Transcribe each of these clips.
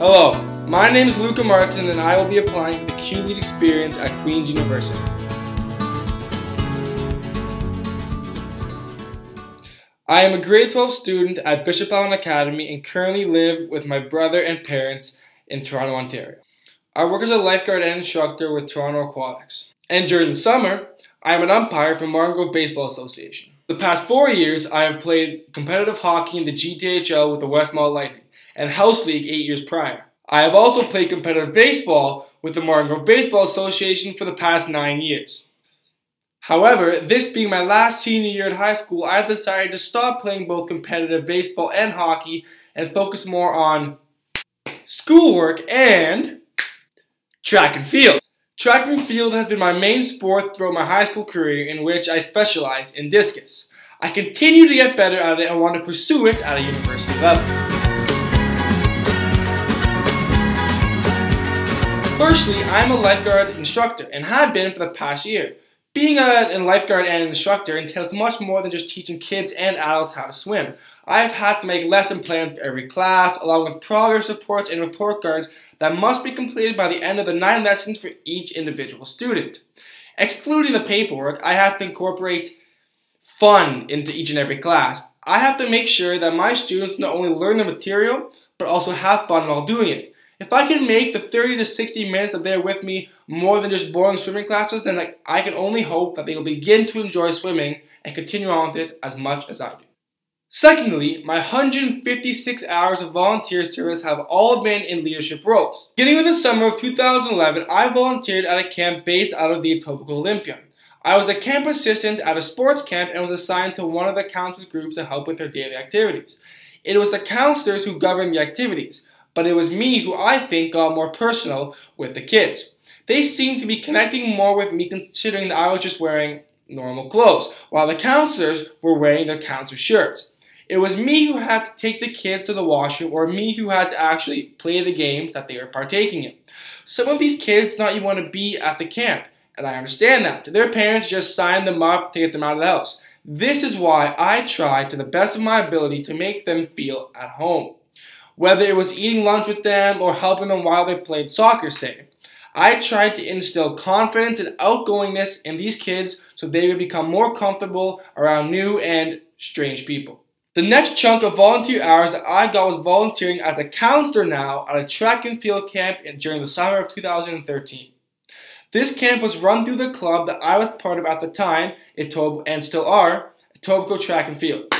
Hello, my name is Luca.Martin and I will be applying for the QLEAD experience at Queen's University. I am a grade 12 student at Bishop Allen Academy and currently live with my brother and parents in Toronto, Ontario. I work as a lifeguard and instructor with Toronto Aquatics. And during the summer, I am an umpire for Martin Grove Baseball Association. The past 4 years, I have played competitive hockey in the GTHL with the Westmount Lightning and House League 8 years prior. I have also played competitive baseball with the Martin Grove Baseball Association for the past 9 years. However, this being my last senior year at high school, I have decided to stop playing both competitive baseball and hockey and focus more on schoolwork and track and field. Track and field has been my main sport throughout my high school career, in which I specialize in discus. I continue to get better at it and want to pursue it at a university level. Firstly, I am a lifeguard instructor and have been for the past year. Being a lifeguard and an instructor entails much more than just teaching kids and adults how to swim. I have had to make lesson plans for every class, along with progress reports and report cards that must be completed by the end of the 9 lessons for each individual student. Excluding the paperwork, I have to incorporate fun into each and every class. I have to make sure that my students not only learn the material, but also have fun while doing it. If I can make the 30 to 60 minutes that they're with me more than just boring swimming classes, then I can only hope that they will begin to enjoy swimming and continue on with it as much as I do. Secondly, my 156 hours of volunteer service have all been in leadership roles. Beginning with the summer of 2011, I volunteered at a camp based out of the Etobicoke Olympian. I was a camp assistant at a sports camp and was assigned to one of the counselors' groups to help with their daily activities. It was the counselors who governed the activities, but it was me who I think got more personal with the kids. They seemed to be connecting more with me considering that I was just wearing normal clothes, while the counselors were wearing their counselor shirts. It was me who had to take the kids to the washroom, or me who had to actually play the games that they were partaking in. Some of these kids not even want to be at the camp, and I understand that. Their parents just signed them up to get them out of the house. This is why I tried to the best of my ability to make them feel at home. Whether it was eating lunch with them or helping them while they played soccer, say. I tried to instill confidence and outgoingness in these kids so they would become more comfortable around new and strange people. The next chunk of volunteer hours that I got was volunteering as a counselor now at a track and field camp during the summer of 2013. This camp was run through the club that I was part of at the time, and still are, Etobicoke Track and Field.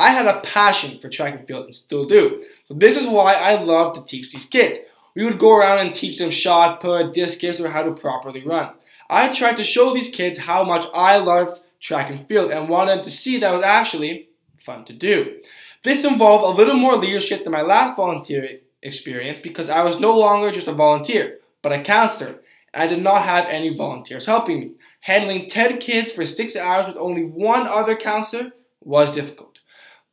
I had a passion for track and field and still do. So this is why I love to teach these kids. We would go around and teach them shot put, discus, or how to properly run. I tried to show these kids how much I loved track and field and wanted them to see that it was actually fun to do. This involved a little more leadership than my last volunteer experience because I was no longer just a volunteer, but a counselor. And I did not have any volunteers helping me. Handling 10 kids for 6 hours with only one other counselor was difficult.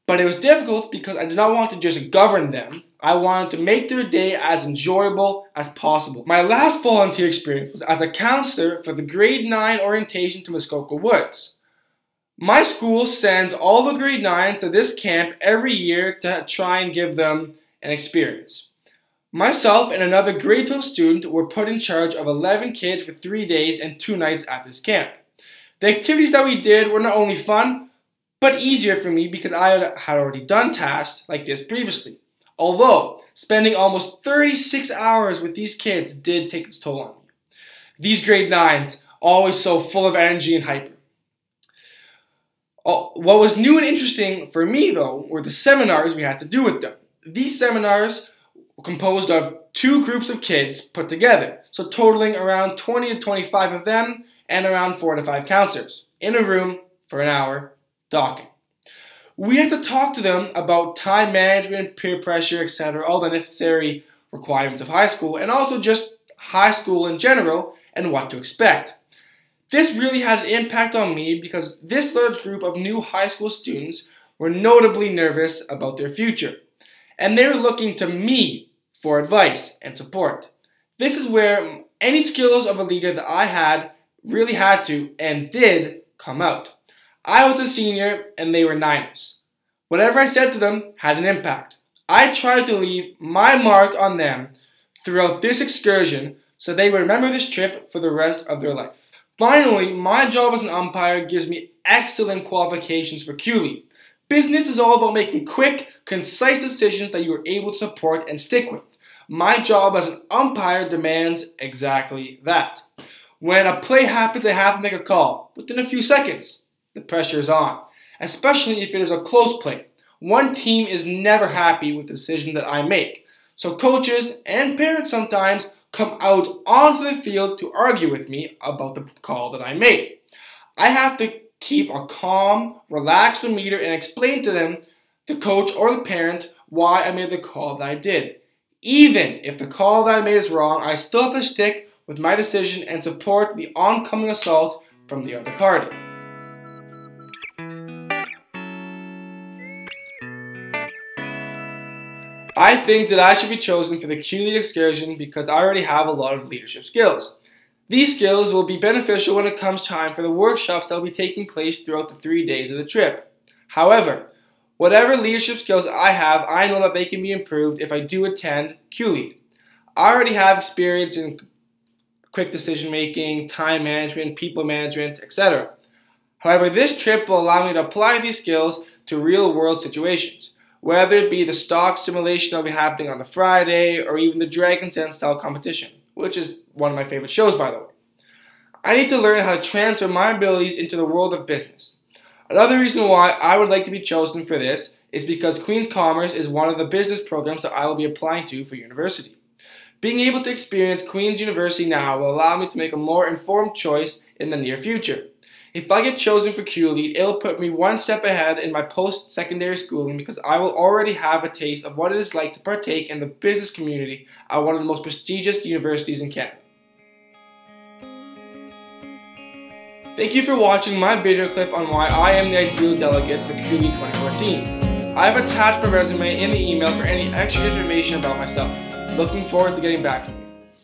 But it was difficult because I did not want to just govern them. I wanted to make their day as enjoyable as possible. My last volunteer experience was as a counselor for the grade 9 orientation to Muskoka Woods. My school sends all the grade 9s to this camp every year to try and give them an experience. Myself and another grade 12 student were put in charge of 11 kids for 3 days and 2 nights at this camp. The activities that we did were not only fun, but easier for me because I had already done tasks like this previously. Although, spending almost 36 hours with these kids did take its toll on me. These grade 9s, always so full of energy and hyper. What was new and interesting for me though, were the seminars we had to do with them. These seminars were composed of 2 groups of kids put together, so totaling around 20 to 25 of them and around 4 to 5 counselors, in a room for an hour, talking. We had to talk to them about time management, peer pressure, etc., all the necessary requirements of high school, and also just high school in general and what to expect. This really had an impact on me because this large group of new high school students were notably nervous about their future, and they were looking to me for advice and support. This is where any skills of a leader that I really had to and did come out. I was a senior and they were 9ers. Whatever I said to them had an impact. I tried to leave my mark on them throughout this excursion so they would remember this trip for the rest of their life. Finally, my job as an umpire gives me excellent qualifications for QLEAD. Business is all about making quick, concise decisions that you are able to support and stick with. My job as an umpire demands exactly that. When a play happens, I have to make a call within a few seconds. The pressure is on, especially if it is a close play. One team is never happy with the decision that I make, so coaches and parents sometimes come out onto the field to argue with me about the call that I made. I have to keep a calm, relaxed demeanor and explain to them, the coach or the parent, why I made the call that I did. Even if the call that I made is wrong, I still have to stick with my decision and support the oncoming assault from the other party. I think that I should be chosen for the QLEAD excursion because I already have a lot of leadership skills. These skills will be beneficial when it comes time for the workshops that will be taking place throughout the 3 days of the trip. However, whatever leadership skills I have, I know that they can be improved if I do attend QLEAD. I already have experience in quick decision making, time management, people management, etc. However, this trip will allow me to apply these skills to real world situations, whether it be the stock simulation that will be happening on the Friday or even the Dragon's Den style competition, which is one of my favorite shows, by the way. I need to learn how to transfer my abilities into the world of business. Another reason why I would like to be chosen for this is because Queen's Commerce is one of the business programs that I will be applying to for university. Being able to experience Queen's University now will allow me to make a more informed choice in the near future. If I get chosen for QLEAD, it will put me one step ahead in my post-secondary schooling because I will already have a taste of what it is like to partake in the business community at one of the most prestigious universities in Canada. Thank you for watching my video clip on why I am the ideal delegate for QLEAD 2014. I have attached my resume in the email for any extra information about myself. Looking forward to getting back from you.